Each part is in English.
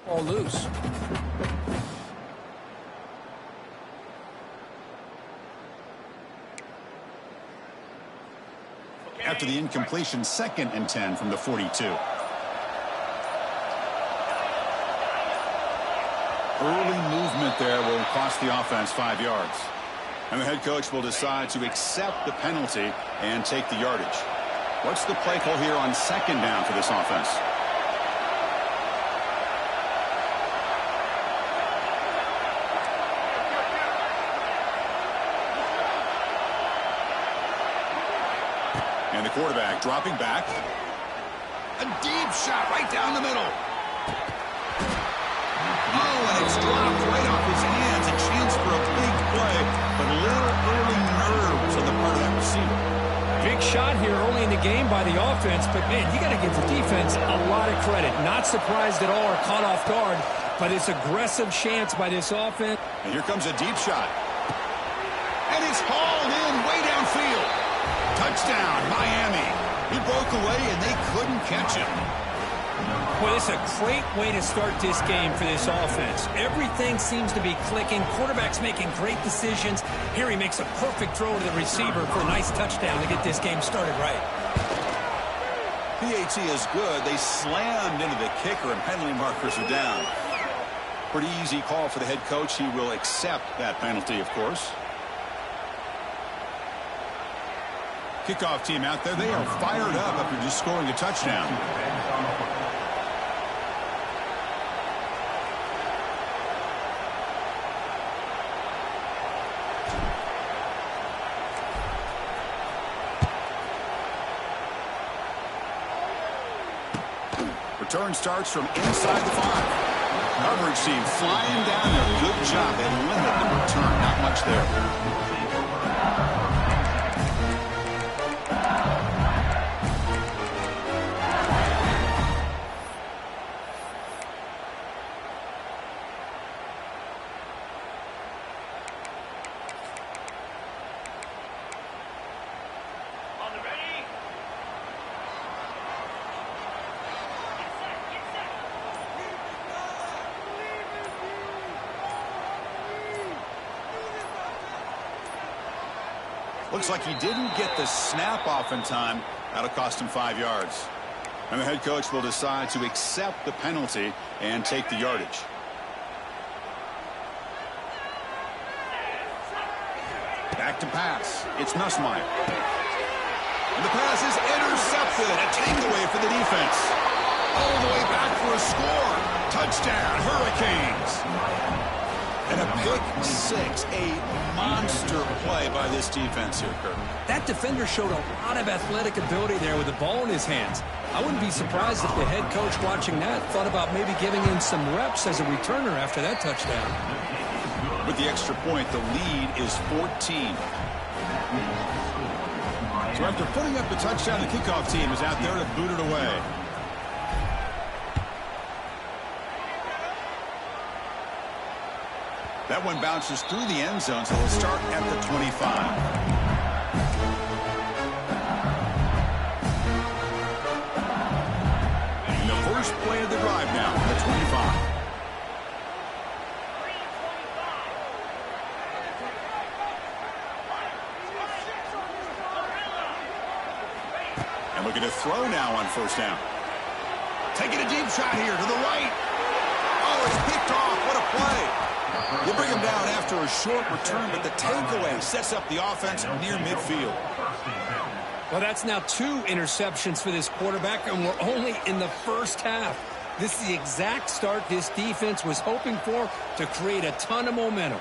Ball loose. After the incompletion, 2nd and 10 from the 42. Early movement there will cost the offense 5 yards. And the head coach will decide to accept the penalty and take the yardage. What's the play call here on 2nd down for this offense? And the quarterback dropping back. A deep shot right down the middle. Oh, and it's dropped right off his hands. A chance for a big play, but a little early nerves on the part of that receiver. Big shot here early in the game by the offense, but, man, you got to give the defense a lot of credit. Not surprised at all or caught off guard, but it's aggressive chance by this offense. And here comes a deep shot. And it's hauled in way downfield. Touchdown, Miami. He broke away, and they couldn't catch him. Well, it's a great way to start this game for this offense. Everything seems to be clicking. Quarterback's making great decisions. Here he makes a perfect throw to the receiver for a nice touchdown to get this game started right. PAT is good. They slammed into the kicker, and penalty markers are down. Pretty easy call for the head coach. He will accept that penalty, of course. Kickoff team out there. They are fired up after just scoring a touchdown. Return starts from inside the 5. Coverage team flying down there. Good job. They limit the return. Not much there. Looks like he didn't get the snap off in time. That'll cost him 5 yards. And the head coach will decide to accept the penalty and take the yardage. Back to pass. It's Nussmeier. And the pass is intercepted. A takeaway for the defense. All the way back for a score. Touchdown, Hurricanes. And a pick six, a monster play by this defense here, Kirk. That defender showed a lot of athletic ability there with the ball in his hands. I wouldn't be surprised if the head coach watching that thought about maybe giving him some reps as a returner after that touchdown. With the extra point, the lead is 14. So after putting up the touchdown, the kickoff team is out there to boot it away. That one bounces through the end zone, so we'll start at the 25. And the first play of the drive now, the 25. And looking to throw now on first down. Taking a deep shot here to the right. Oh, it's picked off. What a play. They bring him down after a short return, but the takeaway sets up the offense near midfield. Well, that's now 2 interceptions for this quarterback, and we're only in the first half. This is the exact start this defense was hoping for to create a ton of momentum.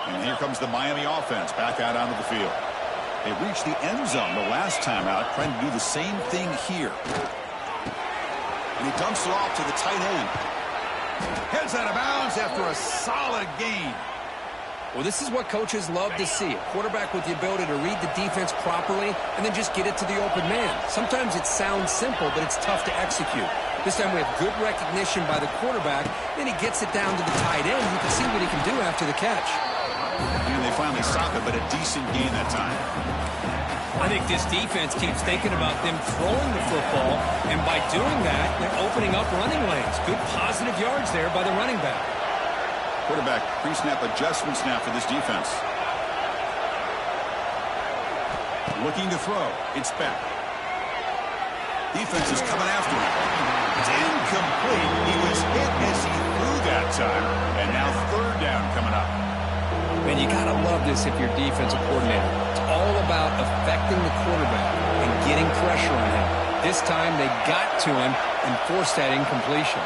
And here comes the Miami offense back out onto the field. They reached the end zone the last time out, trying to do the same thing here. And he dumps it off to the tight end. Heads out of bounds after a solid gain. Well, this is what coaches love to see. A quarterback with the ability to read the defense properly and then just get it to the open man. Sometimes it sounds simple, but it's tough to execute. This time we have good recognition by the quarterback. Then he gets it down to the tight end. You can see what he can do after the catch. And they finally stop it, but a decent gain that time. I think this defense keeps thinking about them throwing the football, and by doing that, they're opening up running lanes. Good positive yards there by the running back. Quarterback pre-snap adjustments now for this defense. Looking to throw. It's back. Defense is coming after him. It's incomplete. He was hit as he threw that time. And now third down coming up. Man, you got to love this if you're defensive coordinator. It's all about affecting the quarterback and getting pressure on him. This time they got to him and forced that incompletion.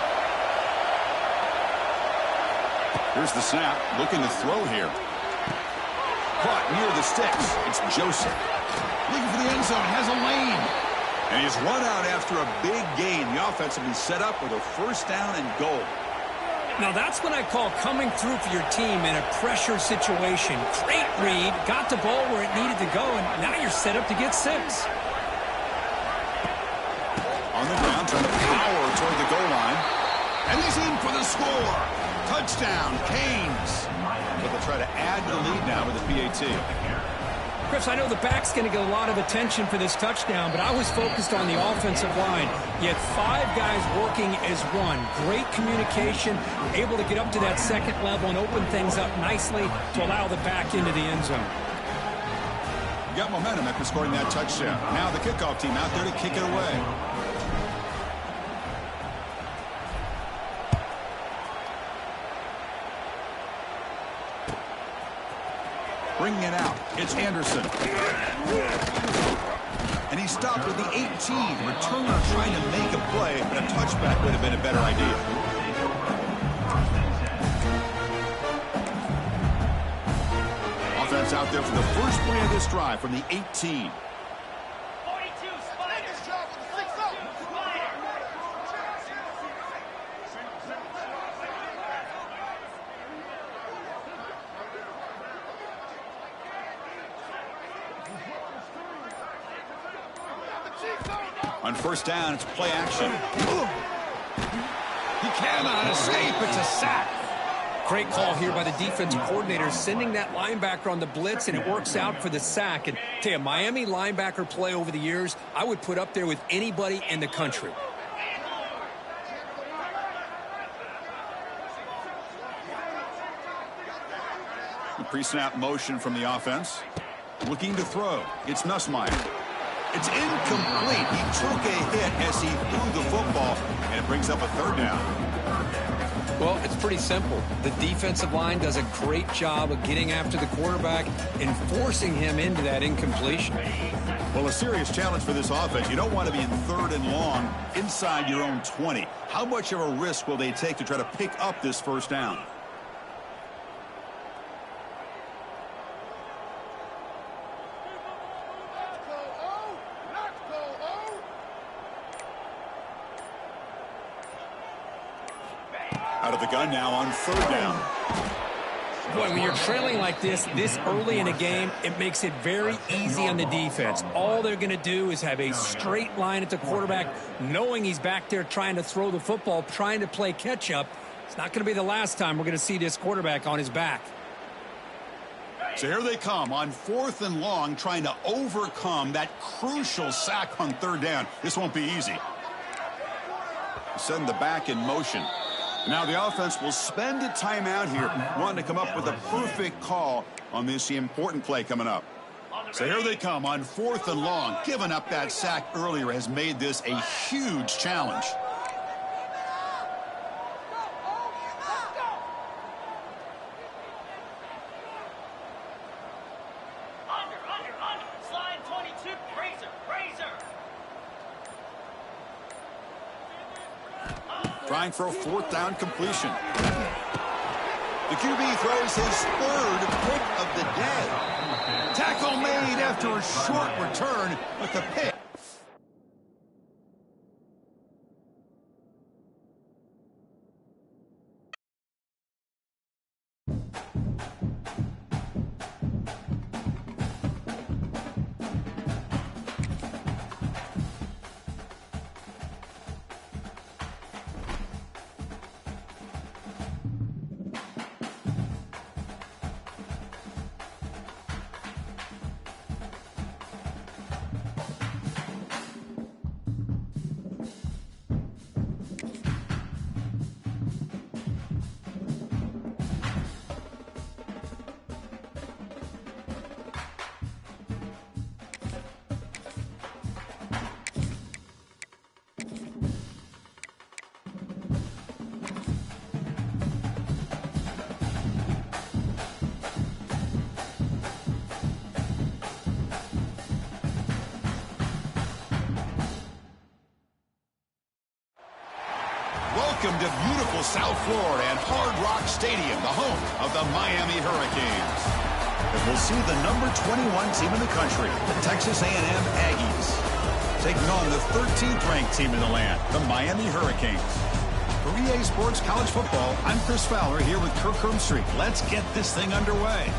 Here's the snap. Looking to throw here. Caught near the sticks. It's Joseph. Looking for the end zone. Has a lane. And he's run out after a big gain. The offense will be set up with a first down and goal. Now that's what I call coming through for your team in a pressure situation. Great read, got the ball where it needed to go, and now you're set up to get 6. On the ground, trying to power toward the goal line. And he's in for the score. Touchdown, Canes. But they'll try to add the lead now with a PAT. Chris, I know the back's going to get a lot of attention for this touchdown, but I was focused on the offensive line. You had 5 guys working as one. Great communication, able to get up to that second level and open things up nicely to allow the back into the end zone. You got momentum after scoring that touchdown. Now the kickoff team out there to kick it away. Bringing it out. It's Anderson. And he stopped with the 18. Returner trying to make a play, but a touchback would have been a better idea. Offense out there for the first play of this drive from the 18. On first down, it's play action. He cannot escape. It's a sack. Great call here by the defensive coordinator, sending that linebacker on the blitz, and it works out for the sack. And tell you, Miami linebacker play over the years, I would put up there with anybody in the country. Pre-snap motion from the offense. Looking to throw. It's Nussmeier. It's incomplete. He took a hit as he threw the football, and it brings up a third down. Well, it's pretty simple. The defensive line does a great job of getting after the quarterback and forcing him into that incompletion. Well, a serious challenge for this offense. You don't want to be in third and long inside your own 20. How much of a risk will they take to try to pick up this first down? Out of the gun now on third down. Boy, when you're trailing like this early in a game, it makes it very easy on the defense. All they're going to do is have a straight line at the quarterback, knowing he's back there trying to throw the football, trying to play catch-up. It's not going to be the last time we're going to see this quarterback on his back. So here they come on fourth and long, trying to overcome that crucial sack on third down. This won't be easy. Send the back in motion. Now the offense will spend a timeout here, wanting to come up with a perfect call on this important play coming up. So here they come on fourth and long. Giving up that sack earlier has made this a huge challenge. Trying for a fourth down completion. The QB throws his third pick of the day. Tackle made after a short return with the pick. Welcome to beautiful South Florida and Hard Rock Stadium, the home of the Miami Hurricanes. And we'll see the number 21 team in the country, the Texas A&M Aggies, taking on the 13th ranked team in the land, the Miami Hurricanes. For EA Sports College Football, I'm Chris Fowler here with Kirk Hermstreet. Let's get this thing underway.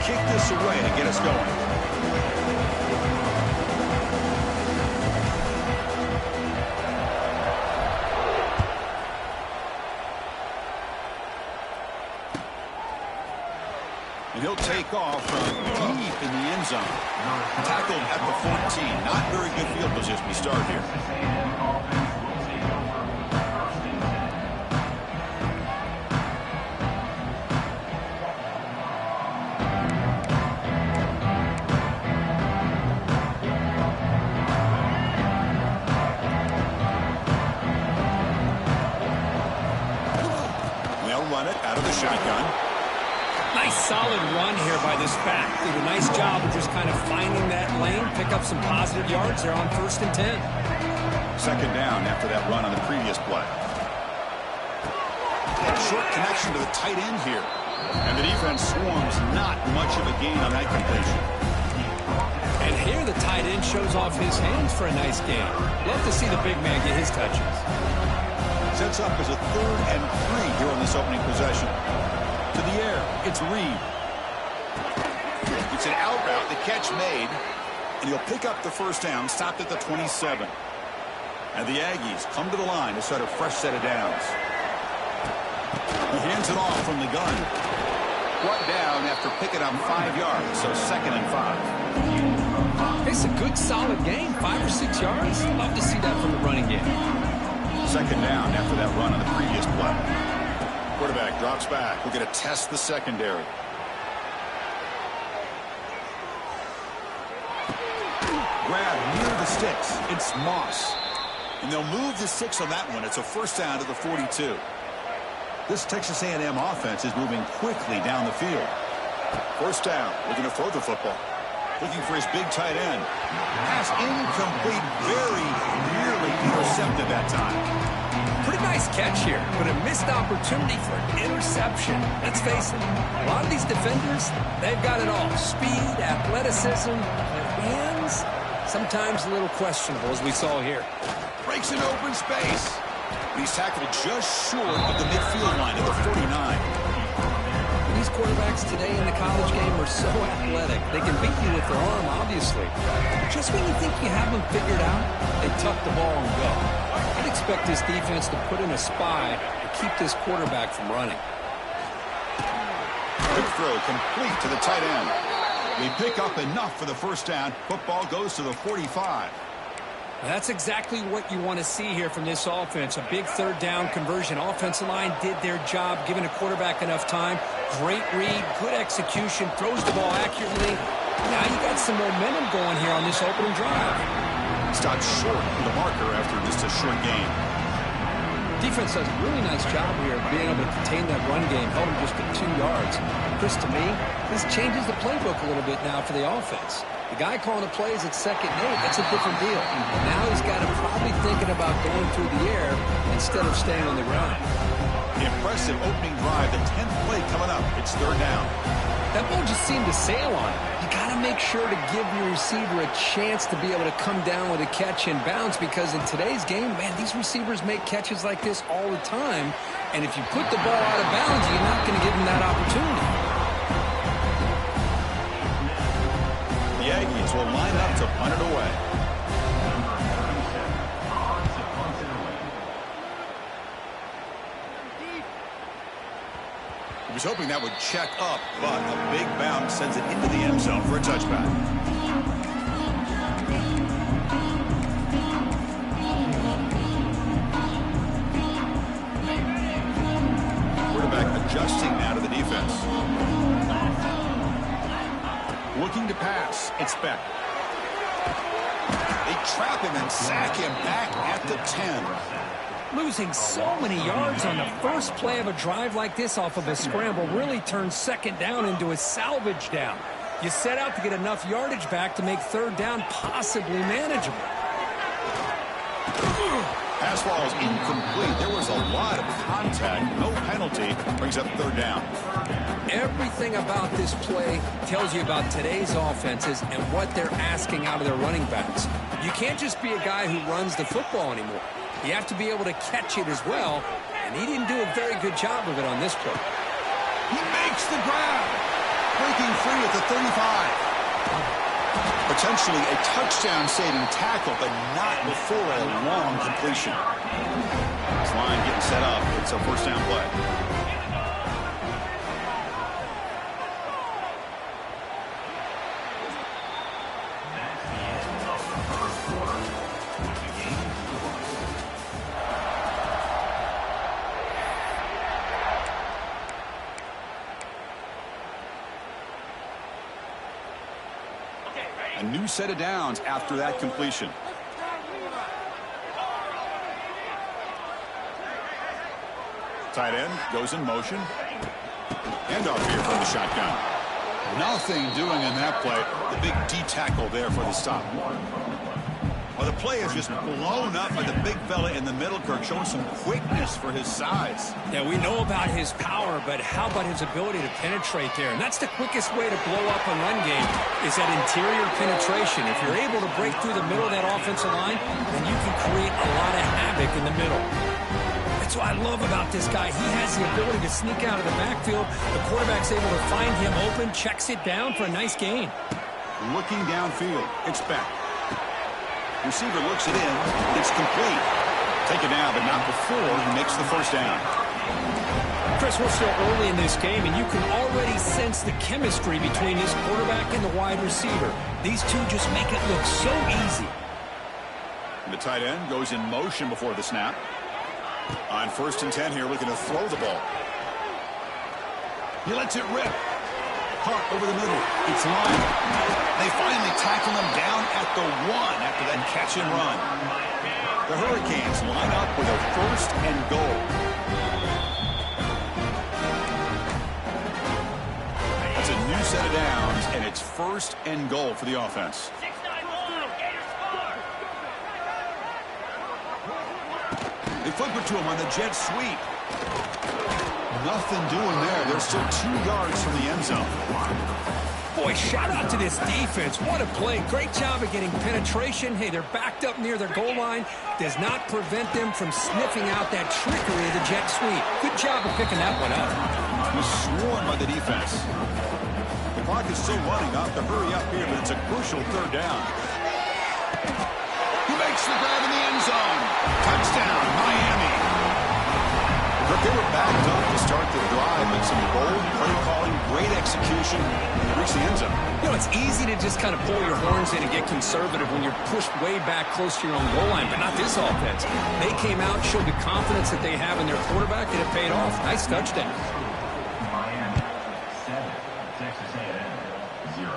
Kick this away to get us going. And he'll take off from deep in the end zone. Tackled at the 14. Not very good field position to start here. Run it out of the shotgun. Nice solid run here by this back. Did a nice job of just kind of finding that lane, pick up some positive yards there on 1st and 10. Second down after that run on the previous play. And short connection to the tight end here. And the defense swarms not much of a gain on that completion. And here the tight end shows off his hands for a nice gain. Love to see the big man get his touches. Sets up as a 3rd and 3 here on this opening possession. To the air, it's Reed. It's an out route, the catch made, and he'll pick up the first down, stopped at the 27. And the Aggies come to the line to start a fresh set of downs. He hands it off from the gun. Brought down after picking up 5 yards, so 2nd and 5. It's a good, solid game, 5 or 6 yards. Love to see that from the running game. Second down after that run on the previous play. Quarterback drops back. We're going to test the secondary. Grab near the sticks. It's Moss. And they'll move the 6 on that one. It's a first down to the 42. This Texas A&M offense is moving quickly down the field. First down. Looking to throw the football. Looking for his big tight end. Pass incomplete. Very nearly intercepted that time. Pretty nice catch here, but a missed opportunity for an interception. Let's face it, a lot of these defenders, they've got it all. Speed, athleticism, but hands, sometimes a little questionable, as we saw here. Breaks an open space. He's tackled just short of the midfield line of the 49. These quarterbacks today in the college game are so athletic. They can beat you with their arm, obviously. Just when you think you have them figured out, they tuck the ball and go. I'd expect this defense to put in a spy to keep this quarterback from running. Quick throw complete to the tight end. They pick up enough for the first down. Football goes to the 45. That's exactly what you want to see here from this offense. A big 3rd down conversion. Offensive line did their job, giving a quarterback enough time. Great read, good execution, throws the ball accurately. Now you got some momentum going here on this opening drive. Stopped short of the marker after just a short gain. Defense does a really nice job here of being able to contain that run game, held him just to 2 yards. Chris, to me, this changes the playbook a little bit now for the offense. The guy calling the plays at 2nd and 8, that's a different deal. Now he's got him probably thinking about going through the air instead of staying on the ground. Impressive opening drive, the 10th play coming up. It's 3rd down. That ball just seemed to sail on him. You got to make sure to give your receiver a chance to be able to come down with a catch and bounce, because in today's game, man, these receivers make catches like this all the time. And if you put the ball out of bounds, you're not going to give them that opportunity. The Aggies will line up to punt it away. He was hoping that would check up, but a big bounce sends it into the end zone for a touchback. adjusting now to the defense. Looking to pass. It's Beck. They trap him and sack him back at the 10. Losing so many yards on the first play of a drive like this off of a scramble really turns second down into a salvage down. You set out to get enough yardage back to make third down possibly manageable. Pass ball is incomplete. There was a lot of contact. No penalty. Brings up third down. Everything about this play tells you about today's offenses and what they're asking out of their running backs. You can't just be a guy who runs the football anymore. You have to be able to catch it as well, and he didn't do a very good job of it on this play. He makes the grab. Breaking free at the 35. Potentially a touchdown-saving tackle, but not before a long completion. This line getting set up. It's a first down play. A new set of downs after that completion. Tight end goes in motion. Handoff here from the shotgun. Nothing doing in that play. The big D tackle there for the stop. Well, the play is just blown up by the big fella in the middle, Kirk, showing some quickness for his size. Yeah, we know about his power, but how about his ability to penetrate there? And that's the quickest way to blow up a run game, is that interior penetration. If you're able to break through the middle of that offensive line, then you can create a lot of havoc in the middle. That's what I love about this guy. He has the ability to sneak out of the backfield. The quarterback's able to find him open, checks it down for a nice gain. Looking downfield, it's back. Receiver looks it in. It's complete. Take it down, but not before he makes the first down. Chris, we're still early in this game, and you can already sense the chemistry between this quarterback and the wide receiver. These two just make it look so easy. The tight end goes in motion before the snap. On 1st and 10 here, looking to throw the ball. He lets it rip. Caught over the middle. It's line. They finally tackle him down at the 1 after that catch and run. The Hurricanes line up with a 1st and goal. That's a new set of downs, and it's 1st and goal for the offense. They flip it to him on the jet sweep. Nothing doing there. They're still 2 yards from the end zone. Boy, shout out to this defense. What a play. Great job of getting penetration. Hey, they're backed up near their goal line. Does not prevent them from sniffing out that trickery of the jet sweep. Good job of picking that one up. Was swarmed by the defense. The clock is still running up to hurry up here, but it's a crucial 3rd down. He makes the grab in the end zone. Touchdown, Miami. But they were backed up to start the drive, but some bold play calling, great execution, and they reach the end zone. You know, it's easy to just kind of pull your horns in and get conservative when you're pushed way back close to your own goal line, but not this offense. They came out, showed the confidence that they have in their quarterback, and it paid off. Nice touchdown. Miami 7, Texas A&M 0.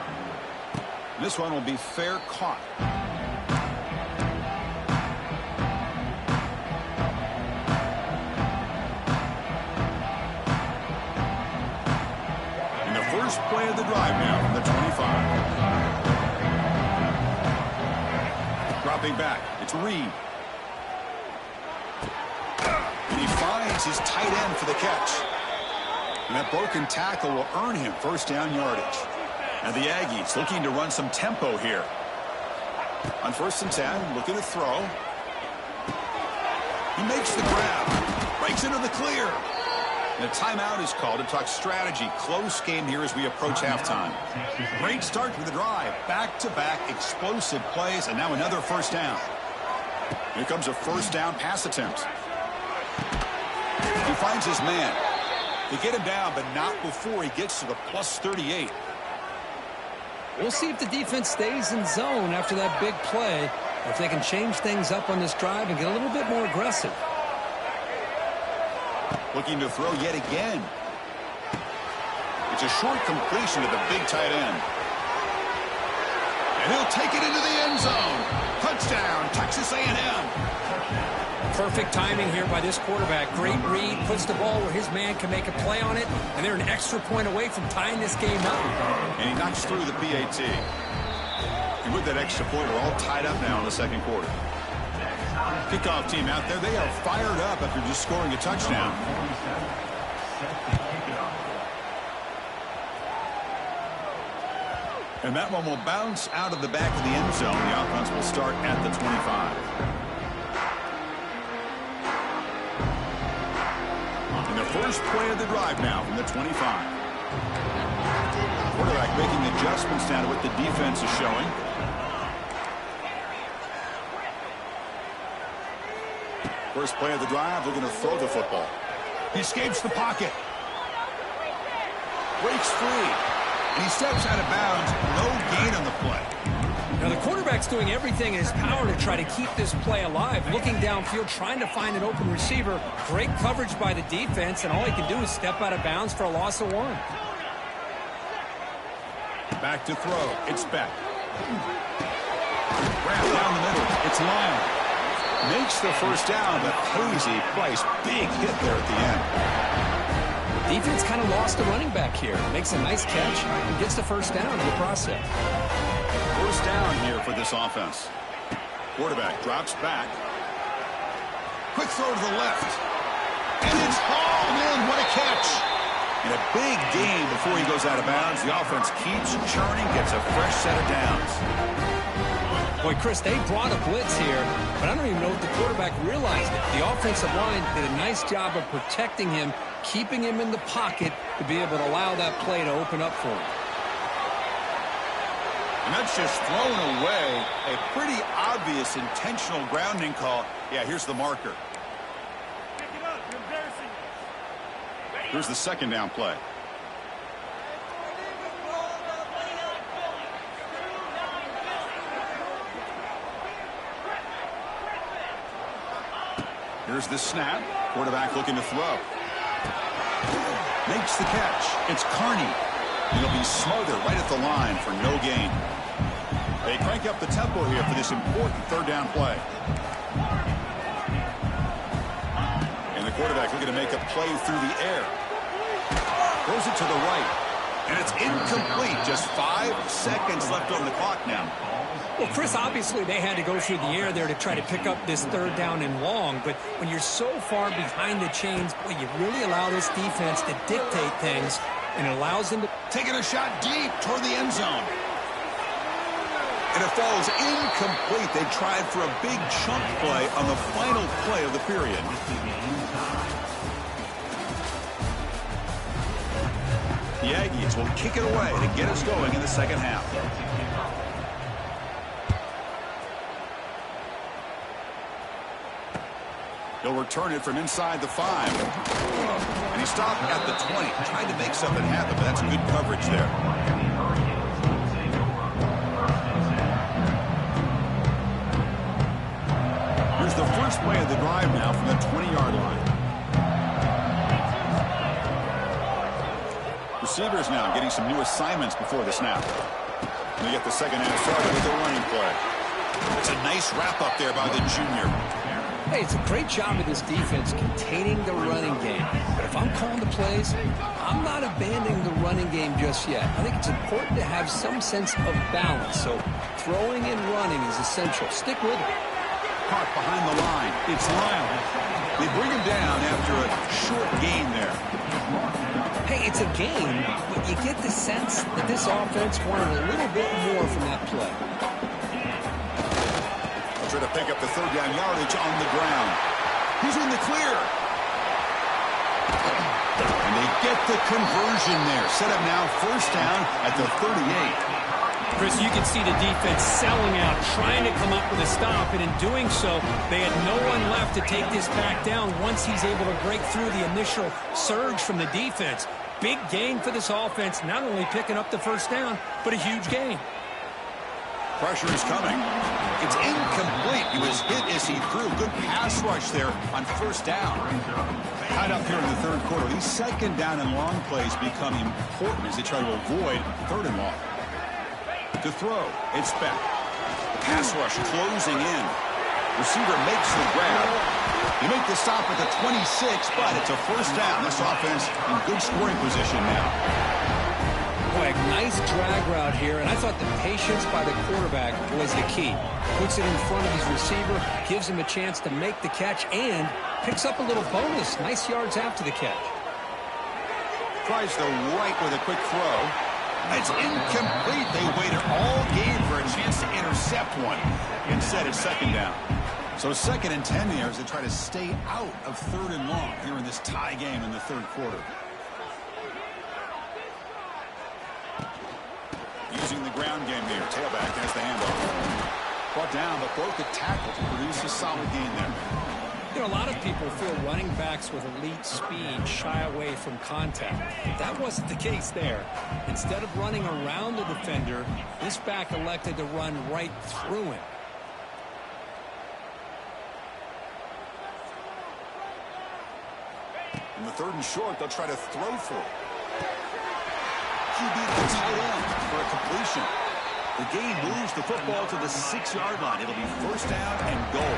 This one will be fair caught. First play of the drive now from the 25. Dropping back, it's Reed. And he finds his tight end for the catch. And that broken tackle will earn him 1st down yardage. And the Aggies looking to run some tempo here. On 1st and 10, looking to throw. He makes the grab. Breaks into the clear. And a timeout is called to talk strategy. Close game here as we approach halftime. Great start to the drive. Back-to-back explosive plays, and now another 1st down. Here comes a 1st down pass attempt. He finds his man. They get him down, but not before he gets to the plus 38. We'll see if the defense stays in zone after that big play, or if they can change things up on this drive and get a little bit more aggressive. Looking to throw yet again. It's a short completion to the big tight end. And he'll take it into the end zone. Touchdown, Texas A&M. Perfect timing here by this quarterback. Great read, puts the ball where his man can make a play on it, and they're an extra point away from tying this game up. And he knocks through the PAT. And with that extra point, we're all tied up now in the second quarter. Kickoff team out there, they are fired up after just scoring a touchdown. And that one will bounce out of the back of the end zone. The offense will start at the 25. And the first play of the drive now from the 25. Quarterback making adjustments now to what the defense is showing. First play of the drive, looking to throw the football. He escapes the pocket. Breaks free. And he steps out of bounds. No gain on the play. Now the quarterback's doing everything in his power to try to keep this play alive. Looking downfield, trying to find an open receiver. Great coverage by the defense, and all he can do is step out of bounds for a loss of 1. Back to throw. It's Beck. Wrapped down the middle. It's Lyon. Makes the first down, but hazy place. Big hit there at the end. Defense kind of lost the running back here. Makes a nice catch and gets the first down in the process. First down here for this offense. Quarterback drops back. Quick throw to the left. And it's hauled in. What a catch. And a big gain before he goes out of bounds. The offense keeps churning, gets a fresh set of downs. Boy, Chris, they brought a blitz here, but I don't even know if the quarterback realized it. The offensive line did a nice job of protecting him, keeping him in the pocket to be able to allow that play to open up for him. And that's just thrown away. A pretty obvious intentional grounding call. Yeah, here's the marker. Pick it up. You're embarrassing us. Here's the second down play. Here's the snap. Quarterback looking to throw. Makes the catch. It's Carney. He'll be smothered right at the line for no gain. They crank up the tempo here for this important third down play. And the quarterback looking to make a play through the air. Throws it to the right. And it's incomplete. Just 5 seconds left on the clock now. Well, Chris, obviously they had to go through the air there to try to pick up this third down and long, but when you're so far behind the chains, boy, you really allow this defense to dictate things, and it allows them to... Taking a shot deep toward the end zone. And it falls incomplete. They tried for a big chunk play on the final play of the period. The Aggies will kick it away to get us going in the second half. He'll return it from inside the 5. And he stopped at the 20, trying to make something happen, but that's good coverage there. Here's the first play of the drive now from the 20-yard line. Receivers now getting some new assignments before the snap. And they get the second half started with a running play. It's a nice wrap-up there by the junior. Hey, it's a great job of this defense containing the running game. But if I'm calling the plays, I'm not abandoning the running game just yet. I think it's important to have some sense of balance. So throwing and running is essential. Stick with it. Caught behind the line. It's Lyle. They bring him down after a short gain there. Hey, it's a game, but you get the sense that this offense wanted a little bit more from that play. Try to pick up the third down yardage on the ground. He's in the clear. And they get the conversion there. Set up now first down at the 38. Chris, you can see the defense selling out, trying to come up with a stop, and in doing so, they had no one left to take this back down once he's able to break through the initial surge from the defense. Big gain for this offense, not only picking up the first down, but a huge gain. Pressure is coming. It's incomplete. He was hit as he threw. Good pass rush there on first down. Tied up here in the third quarter. These second down and long plays become important as they try to avoid third and long. To throw, it's back. Pass rush closing in. Receiver makes the grab. They make the stop at the 26, but it's a first down. This offense in good scoring position now. Boy, a nice drag route here, and I thought the patience by the quarterback was the key. Puts it in front of his receiver, gives him a chance to make the catch, and picks up a little bonus. Nice yards after the catch. Tries the right with a quick throw. It's incomplete. They waited all game for a chance to intercept one. Instead, it's second down. So 2nd and 10 there as they try to stay out of third and long here in this tie game in the third quarter. Using the ground game here. Tailback has the handoff. Brought down, but broke the tackle to produce a solid gain there. You know, a lot of people feel running backs with elite speed shy away from contact. That wasn't the case there. Instead of running around the defender, this back elected to run right through him. In the 3rd and short, they'll try to throw for it. QB to the tight end for a completion. The game moves the football to the 6-yard line. It'll be first down and goal.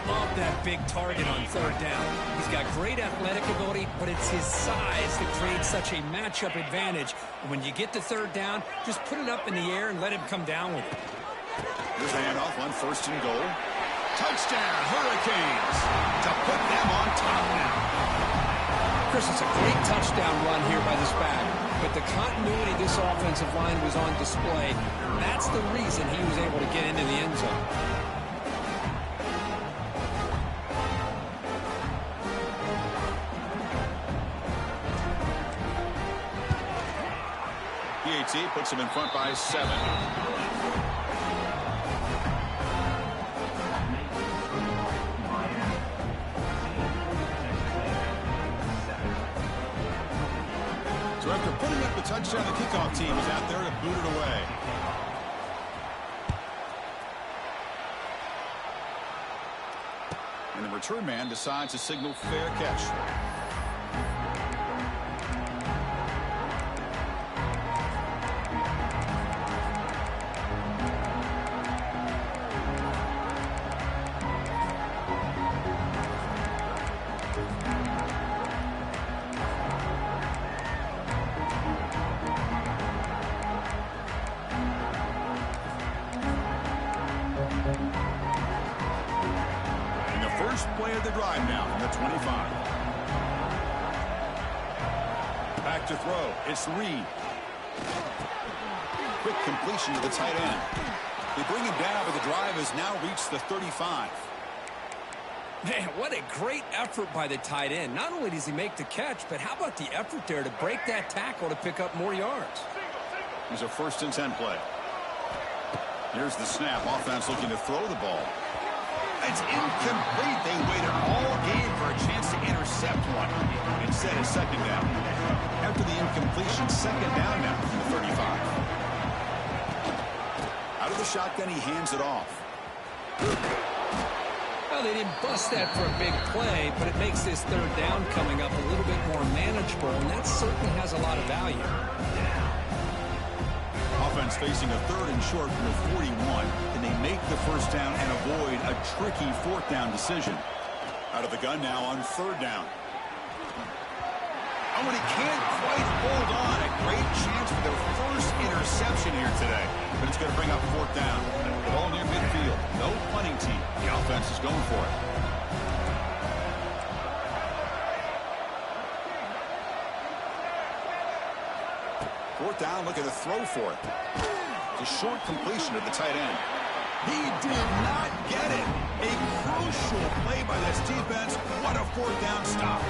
Love that big target on third down. He's got great athletic ability, but it's his size that creates such a matchup advantage. And when you get to third down, just put it up in the air and let him come down with it. Here's a handoff on 1st and goal. Touchdown, Hurricanes, to put them on top now. Chris, it's a great touchdown run here by this back, but the continuity of this offensive line was on display. That's the reason he was able to get into the end zone. PAT puts him in front by 7. So after putting up the touchdown, the kickoff team is out there to boot it away. And the return man decides to signal fair catch. Play of the drive now from the 25. Back to throw. It's Reed. Quick completion to the tight end. They bring him down, but the drive has now reached the 35. Man, what a great effort by the tight end. Not only does he make the catch, but how about the effort there to break that tackle to pick up more yards? Here's a 1st and 10 play. Here's the snap. Offense looking to throw the ball. It's incomplete. They waited all game for a chance to intercept one. Instead, it's second down. After the incompletion, second down now from the 35. Out of the shotgun, he hands it off. Well, they didn't bust that for a big play, but it makes this third down coming up a little bit more manageable, and that certainly has a lot of value. Offense facing a 3rd and short from the 41, and they make the first down and avoid a tricky 4th down decision. Out of the gun now on 3rd down. Oh, and he can't quite hold on. A great chance for their first interception here today, but it's going to bring up 4th down. Ball near midfield. No punting team. The offense is going for it. Fourth down, looking to throw for it. It's a short completion to the tight end. He did not get it. A crucial play by this defense. What a 4th down stop.